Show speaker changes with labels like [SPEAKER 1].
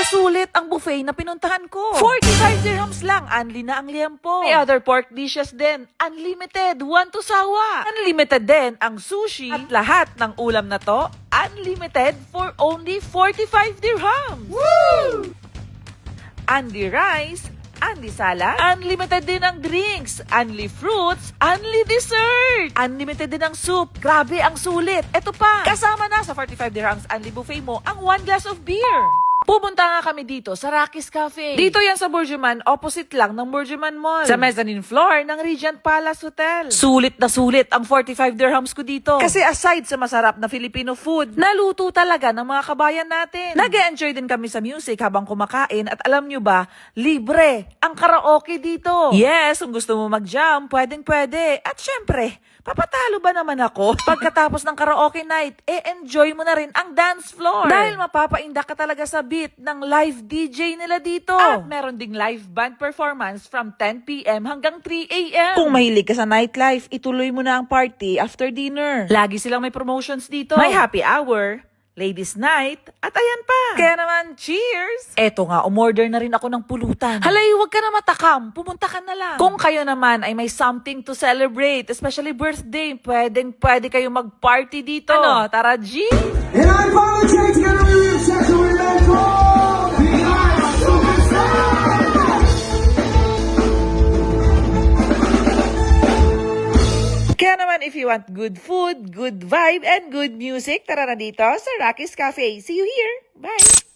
[SPEAKER 1] Pero sulit ang buffet na pinuntahan ko. 45 dirhams lang, unli na ang liempo. May other pork dishes din, unlimited, one to sawa. Unlimited din ang sushi. At lahat ng ulam na to, unlimited for only 45 dirhams. Woo! Unli rice, unli salad, unlimited din ang drinks, unli fruits, unli dessert, unlimited din ang soup. Grabe ang sulit. Ito pa, kasama na sa 45 dirhams unli buffet mo ang 1 glass of beer. Pumunta nga kami dito sa Rocky's Cafe. Dito yan sa Burjuman, opposite lang ng Burjuman Mall. Sa mezzanine floor ng Regent Palace Hotel. Sulit na sulit ang 45 dirhams ko dito. Kasi aside sa masarap na Filipino food, naluto talaga ng mga kabayan natin. Nag-enjoy din kami sa music habang kumakain at alam nyo ba, libre ang karaoke dito. Yes, kung gusto mo mag-jam, pwedeng-pwede. At syempre, papatalo ba naman ako? Pagkatapos ng karaoke night, enjoy mo na rin ang dance floor. Dahil mapapaindak ka talaga sa beat ng live DJ nila dito. At meron ding live band performance from 10 p.m. hanggang 3 a.m. Kung mahilig ka sa nightlife, ituloy mo na ang party after dinner. Lagi silang may promotions dito. May happy hour, ladies night, at ayan pa. Kaya naman, cheers! Eto nga, umorder na rin ako ng pulutan. Halay, huwag ka na matakam. Pumunta ka na lang. Kung kayo naman ay may something to celebrate, especially birthday, pwede kayo mag-party dito. Ano, tara G?
[SPEAKER 2] And I apologize to get a real session with Metro! The Irish Superstar!
[SPEAKER 1] Kaya naman, if you want good food, good vibe, and good music, tara na dito sa Rocky's Cafe. See you here. Bye!